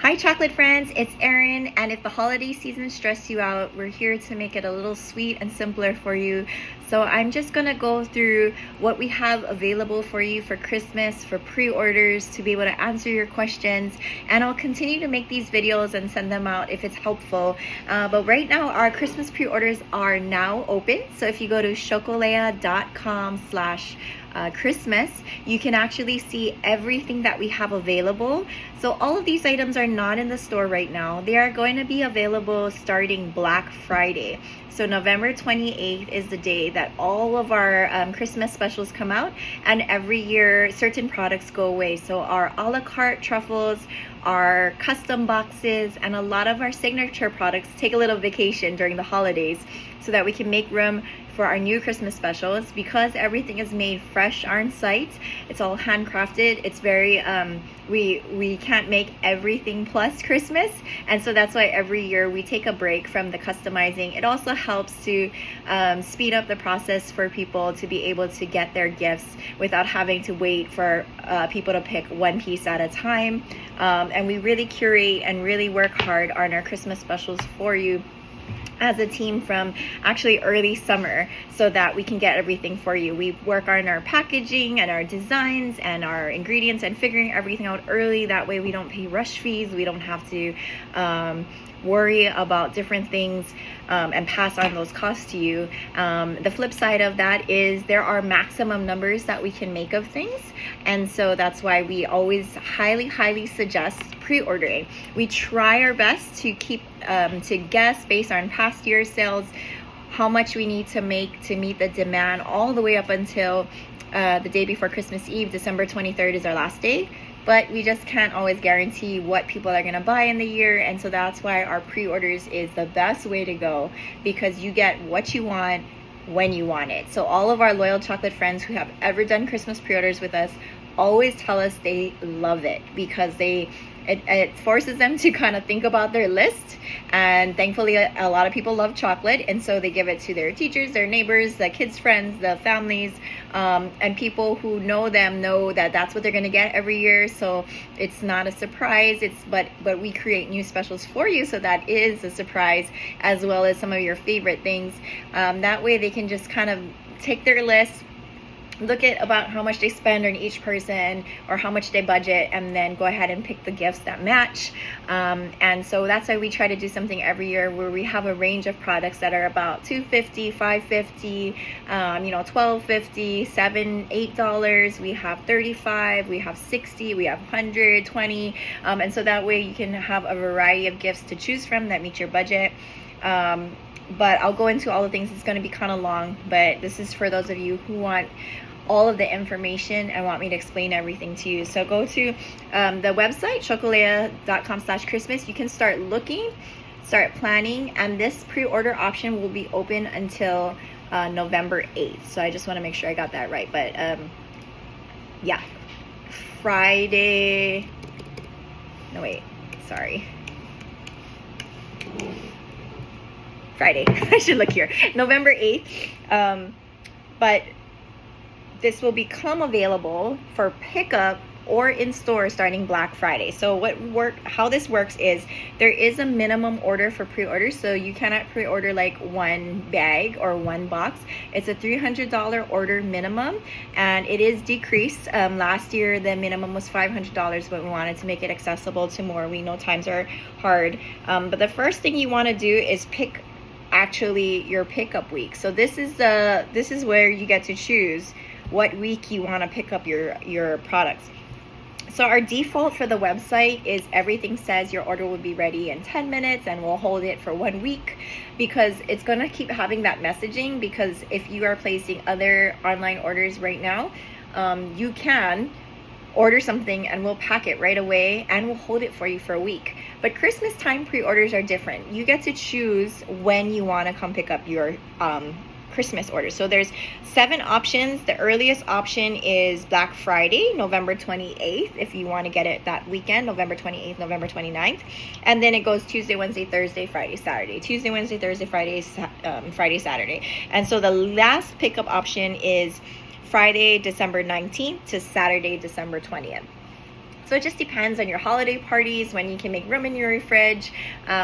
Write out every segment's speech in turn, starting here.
Hi chocolate friends, it's Erin, and if the holiday season stressed you out, we're here to make it a little sweet and simpler for you. So I'm just gonna go through what we have available for you for Christmas, for pre-orders, to be able to answer your questions, and I'll continue to make these videos and send them out if it's helpful. But right now our Christmas pre-orders are now open, so if you go to chocolea.com/Christmas, you can actually see everything that we have available. So all of these items are not in the store right now. They are going to be available starting Black Friday. So November 28th is the day that all of our Christmas specials come out, and every year certain products go away. So our a la carte truffles, our custom boxes, and a lot of our signature products take a little vacation during the holidays so that we can make room for our new Christmas specials. Because everything is made fresh on site, it's all handcrafted. It's very we can't make everything plus Christmas, and so that's why every year we take a break from the customizing. It also helps to speed up the process for people to be able to get their gifts without having to wait for people to pick one piece at a time. And we really curate and really work hard on our Christmas specials for you as a team from actually early summer, so that we can get everything for you. We work on our packaging and our designs and our ingredients and figuring everything out early. That way we don't pay rush fees. We don't have to worry about different things and pass on those costs to you. The flip side of that is there are maximum numbers that we can make of things, and so that's why we always highly suggest pre-ordering. We try our best to keep to guess based on past year sales how much we need to make to meet the demand all the way up until the day before Christmas Eve. December 23rd is our last day, but we just can't always guarantee what people are going to buy in the year, and so that's why our pre-orders is the best way to go, because you get what you want when you want it. So all of our loyal chocolate friends who have ever done Christmas pre-orders with us always tell us they love it, because it forces them to kind of think about their list. And thankfully a lot of people love chocolate, and so they give it to their teachers, their neighbors, the kids' friends, the families, and people who know them know that that's what they're going to get every year. So it's not a surprise. But we create new specials for you, so that is a surprise, as well as some of your favorite things. That way they can just kind of take their list, look at about how much they spend on each person or how much they budget, and then go ahead and pick the gifts that match. And so that's why we try to do something every year where we have a range of products that are about $2.50, $5.50, $12.50, $7, $8. We have $35, we have $60, we have $100, $20, and so that way you can have a variety of gifts to choose from that meet your budget. But I'll go into all the things. It's going to be kind of long, but this is for those of you who want all of the information and want me to explain everything to you. So go to the website, chocolea.com/Christmas. You can start looking, start planning, and this pre-order option will be open until November 8th. So I just want to make sure I got that right. But yeah, Friday, no wait, sorry. Friday, I should look here, November 8th, but this will become available for pickup or in store starting Black Friday. So how this works is there is a minimum order for pre-orders, so you cannot pre-order like one bag or one box. It's a $300 order minimum, and it is decreased. Last year the minimum was $500, but we wanted to make it accessible to more. We know times are hard, but the first thing you want to do is pick actually your pickup week. So this is where you get to choose what week you want to pick up your products. So our default for the website is everything says your order will be ready in 10 minutes, and we'll hold it for 1 week, because it's going to keep having that messaging. Because if you are placing other online orders right now, you can order something and we'll pack it right away and we'll hold it for you for a week. But Christmas time pre-orders are different. You get to choose when you want to come pick up your Christmas order. So there's 7 options. The earliest option is Black Friday, November 28th, if you want to get it that weekend, November 28th, November 29th. And then it goes Tuesday, Wednesday, Thursday, Friday, Saturday. Tuesday, Wednesday, Thursday, Friday, Friday, Saturday. And so the last pickup option is Friday, December 19th to Saturday, December 20th. So it just depends on your holiday parties, when you can make room in your fridge,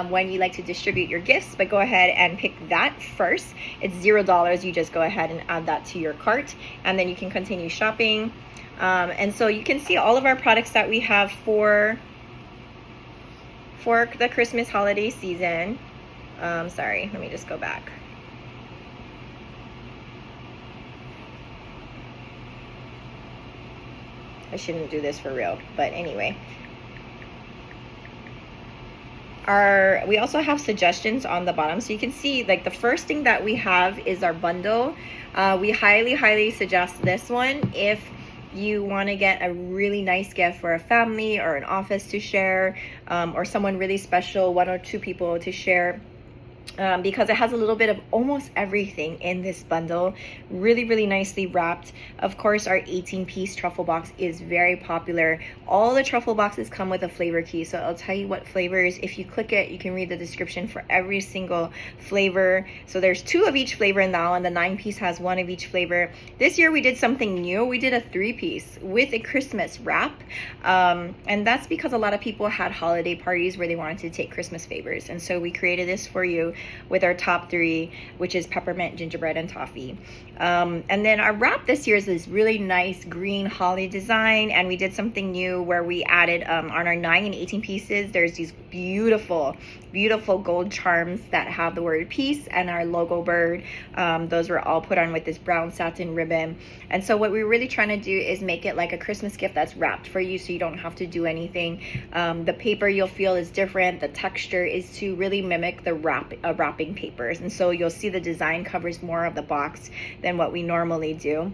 when you like to distribute your gifts. But go ahead and pick that first. It's $0. You just go ahead and add that to your cart, and then you can continue shopping. And so you can see all of our products that we have for the Christmas holiday season. Sorry, let me just go back. I shouldn't do this for real, but anyway. We also have suggestions on the bottom, so you can see like the first thing that we have is our bundle. We highly suggest this one if you want to get a really nice gift for a family or an office to share, or someone really special, 1 or 2 people to share. Because it has a little bit of almost everything in this bundle, really nicely wrapped. Of course, our 18-piece truffle box is very popular. All the truffle boxes come with a flavor key, so I'll tell you what flavors. If you click it, you can read the description for every single flavor. So there's 2 of each flavor now, and the 9-piece has 1 of each flavor. This year we did something new. We did a 3-piece with a Christmas wrap, and that's because a lot of people had holiday parties where they wanted to take Christmas favors, and so we created this for you with our top 3, which is peppermint, gingerbread, and toffee. And then our wrap this year is this really nice green holly design, and we did something new where we added on our 9 and 18 pieces, there's these beautiful gold charms that have the word peace and our logo bird. Those were all put on with this brown satin ribbon. And so what we're really trying to do is make it like a Christmas gift that's wrapped for you, so you don't have to do anything. The paper you'll feel is different. The texture is to really mimic the wrapping papers, and so you'll see the design covers more of the box than what we normally do.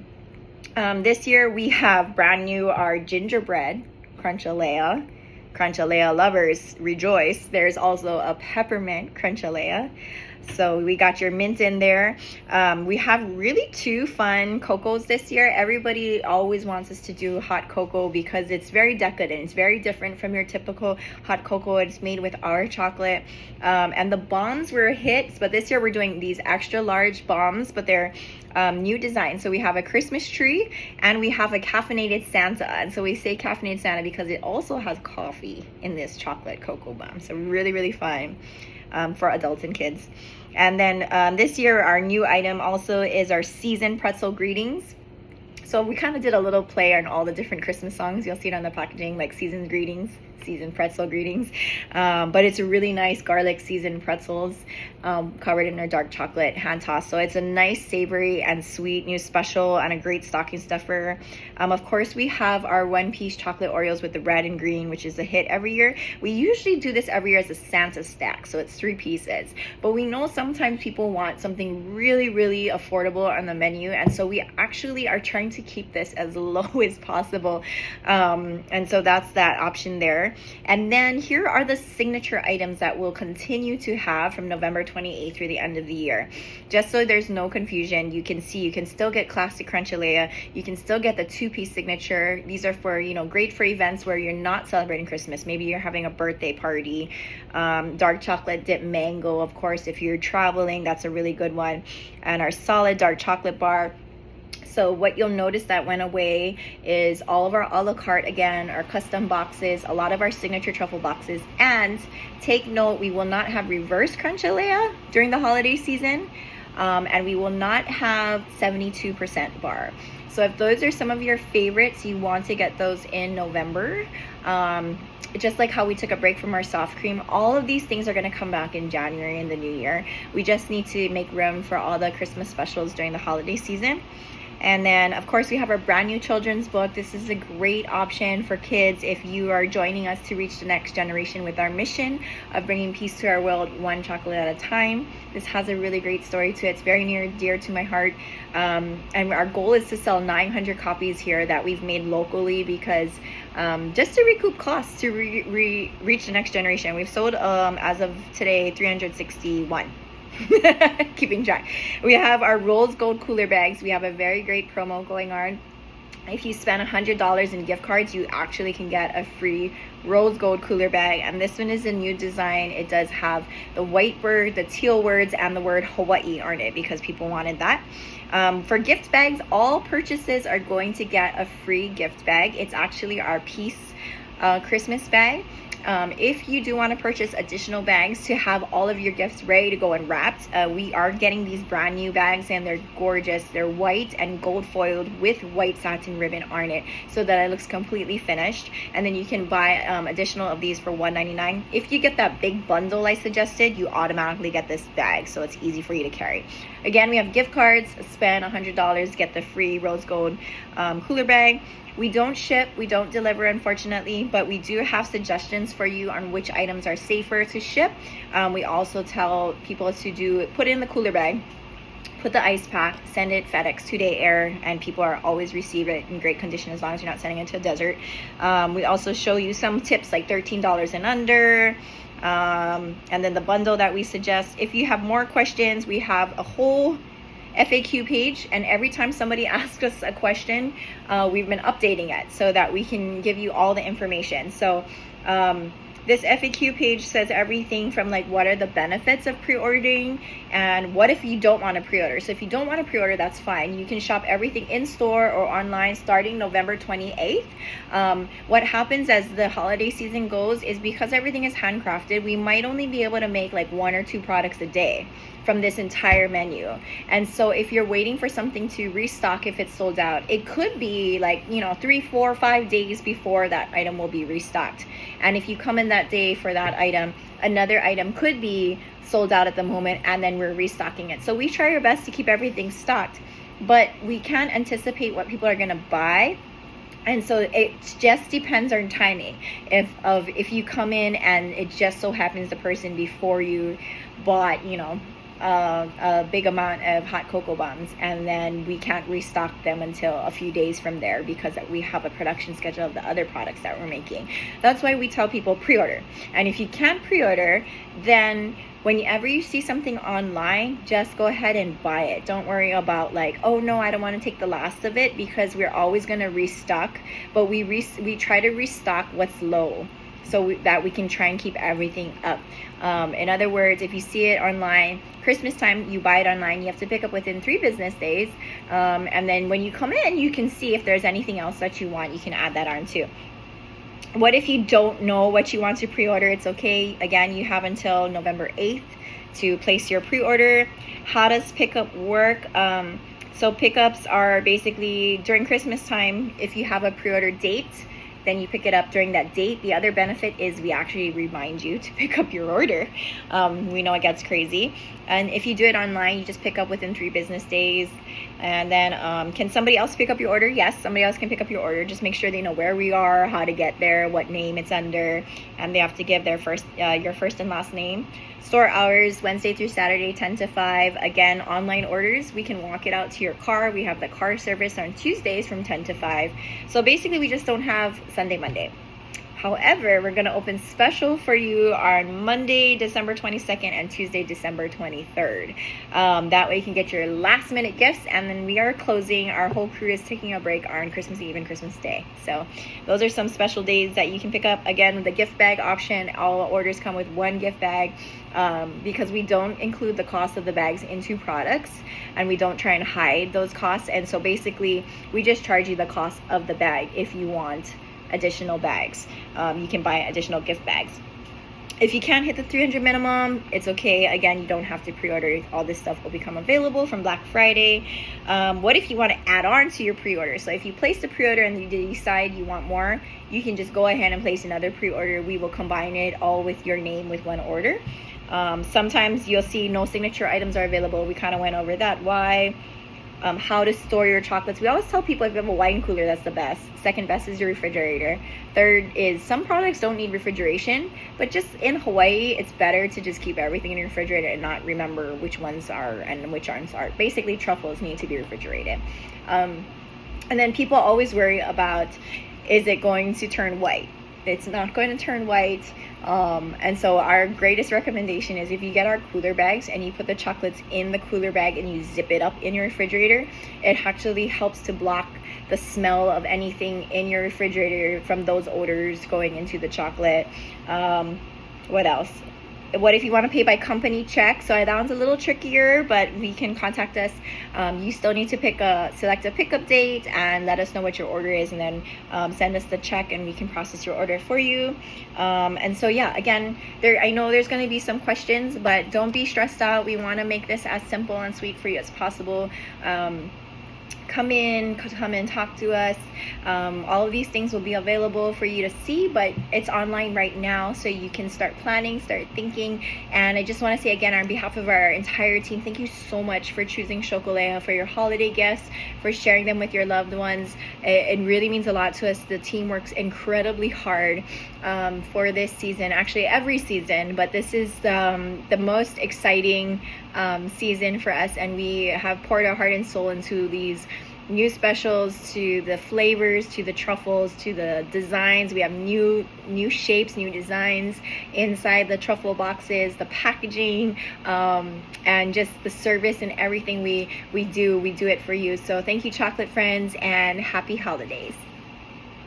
This year we have brand new our gingerbread Crunchalea. Crunchalea lovers rejoice. There's also a peppermint Crunchalea. So we got your mint in there. We have really 2 fun cocos this year. Everybody always wants us to do hot cocoa because it's very decadent. It's very different from your typical hot cocoa. It's made with our chocolate. And the bombs were hits, but this year we're doing these extra large bombs, but they're new design. So we have a Christmas tree and we have a caffeinated Santa. And so we say caffeinated Santa because it also has coffee in this chocolate cocoa bomb. So really fun. For adults and kids. And then this year our new item also is our seasoned pretzel greetings. So we kind of did a little play on all the different Christmas songs. You'll see it on the packaging, like seasoned greetings, seasoned pretzel greetings. But it's a really nice garlic seasoned pretzels covered in our dark chocolate hand tossed. So it's a nice savory and sweet new special and a great stocking stuffer. Of course, we have our 1-piece chocolate Oreos with the red and green, which is a hit every year. We usually do this every year as a Santa stack, so it's 3 pieces. But we know sometimes people want something really affordable on the menu, and so we actually are trying to keep this as low as possible. And so that's that option there. And then here are the signature items that we'll continue to have from November 28th through the end of the year. Just so there's no confusion, you can see you can still get classic Crunchalea. You can still get the 2-piece signature. These are for, great for events where you're not celebrating Christmas. Maybe you're having a birthday party. Dark chocolate dip mango, of course, if you're traveling, that's a really good one. And our solid dark chocolate bar. So what you'll notice that went away is all of our a la carte, again, our custom boxes, a lot of our signature truffle boxes. And take note, we will not have reverse Crunchalea during the holiday season. And we will not have 72% bar. So if those are some of your favorites, you want to get those in November. Just like how we took a break from our soft cream, all of these things are going to come back in January in the new year. We just need to make room for all the Christmas specials during the holiday season. And then, of course, we have our brand new children's book. This is a great option for kids if you are joining us to reach the next generation with our mission of bringing peace to our world, 1 chocolate at a time. This has a really great story to it. It's very near and dear to my heart. And our goal is to sell 900 copies here that we've made locally because just to recoup costs to reach the next generation. We've sold, as of today, 361. Keeping track. We have our Rose Gold cooler bags. We have a very great promo going on. If you spend $100 in gift cards, you actually can get a free Rose Gold cooler bag. And this one is a new design. It does have the white bird, the teal words, and the word Hawaii on it because people wanted that. For gift bags, all purchases are going to get a free gift bag. It's actually our Peace Christmas bag. If you do want to purchase additional bags to have all of your gifts ready to go and wrapped, we are getting these brand new bags, and they're gorgeous. They're white and gold foiled with white satin ribbon on it, so that it looks completely finished. And then you can buy additional of these for $1.99. If you get that big bundle I suggested, you automatically get this bag, so it's easy for you to carry. Again, we have gift cards. Spend $100, get the free rose gold cooler bag. We don't ship, we don't deliver, unfortunately, but we do have suggestions for you on which items are safer to ship. We also tell people to put it in the cooler bag, put the ice pack, send it FedEx 2-day air, and people are always receive it in great condition as long as you're not sending it to a desert. We also show you some tips like $13 and under. And then the bundle that we suggest. If you have more questions, we have a whole FAQ page, and every time somebody asks us a question, we've been updating it so that we can give you all the information. So this FAQ page says everything from like what are the benefits of pre-ordering and what if you don't want to pre-order. So if you don't want to pre-order, that's fine. You can shop everything in store or online starting November 28th. What happens as the holiday season goes is because everything is handcrafted, we might only be able to make like 1 or 2 products a day from this entire menu. And so if you're waiting for something to restock, if it's sold out, it could be like 3, 4, 5 days before that item will be restocked. And if you come in that day for that item, another item could be sold out at the moment, and then we're restocking it. So we try our best to keep everything stocked, but we can't anticipate what people are going to buy. And so it just depends on timing. If you come in and it just so happens the person before you bought, a big amount of hot cocoa buns, and then we can't restock them until a few days from there because we have a production schedule of the other products that we're making. That's why we tell people pre-order. And if you can't pre-order, then whenever you see something online, just go ahead and buy it. Don't worry about like, oh no, I don't want to take the last of it, because we're always going to restock, but we try to restock what's low, so that we can try and keep everything up. In other words, if you see it online, Christmas time, you buy it online, you have to pick up within 3 business days. And then when you come in, you can see if there's anything else that you want, you can add that on too. What if you don't know what you want to pre-order? It's okay. Again, you have until November 8th to place your pre-order. How does pickup work? So pickups are basically during Christmas time. If you have a pre-order date, then you pick it up during that date. The other benefit is we actually remind you to pick up your order. We know it gets crazy. And if you do it online, you just pick up within 3 business days. And then can somebody else pick up your order? Yes, somebody else can pick up your order. Just make sure they know where we are, how to get there, what name it's under, and they have to give their your first and last name. Store hours, Wednesday through Saturday, 10 to 5. Again, online orders, we can walk it out to your car. We have the car service on Tuesdays from 10 to 5. So basically, we just don't have Sunday, Monday. However, we're going to open special for you on Monday, December 22nd and Tuesday, December 23rd. That way you can get your last minute gifts, and then we are closing. Our whole crew is taking a break on Christmas Eve and Christmas Day. So those are some special days that you can pick up. Again, the gift bag option, all orders come with 1 gift bag because we don't include the cost of the bags into products, and we don't try and hide those costs. And so basically, we just charge you the cost of the bag if you want additional bags. You can buy additional gift bags. If you can't hit the 300 minimum, it's okay. Again, you don't have to pre-order. All this stuff will become available from Black Friday. What if you want to add on to your pre-order? So if you place the pre-order and you decide you want more, you can just go ahead and place another pre-order. We will combine it all with your name with one order. Sometimes you'll see no signature items are available. We kind of went over that. Why? How to store your chocolates. We always tell people if you have a wine cooler, that's the best. Second best is your refrigerator. Third is some products don't need refrigeration, but just in Hawaii, it's better to just keep everything in your refrigerator and not remember which ones are and which aren't. Basically, truffles need to be refrigerated. And then people always worry about, is it going to turn white? It's not going to turn white. And so our greatest recommendation is if you get our cooler bags and you put the chocolates in the cooler bag and you zip it up in your refrigerator, it actually helps to block the smell of anything in your refrigerator from those odors going into the chocolate. What else? what if you want to pay by company check? So that one's a little trickier, but we can contact us. You still need to select a pickup date and let us know what your order is, and then send us the check and we can process your order for you. And so yeah, again, I know there's going to be some questions, but don't be stressed out. We want to make this as simple and sweet for you as possible. Come in, talk to us. All of these things will be available for you to see, but it's online right now, so you can start planning, start thinking. And I just want to say again, on behalf of our entire team, thank you so much for choosing Chocolea for your holiday gifts, for sharing them with your loved ones. It really means a lot to us. The team works incredibly hard for this season, actually every season, but this is the most exciting season for us, and we have poured our heart and soul into these new specials, to the flavors, to the truffles, to the designs. We have new shapes, new designs inside the truffle boxes, the packaging, and just the service and everything we do it for you. So thank you, chocolate friends, and happy holidays.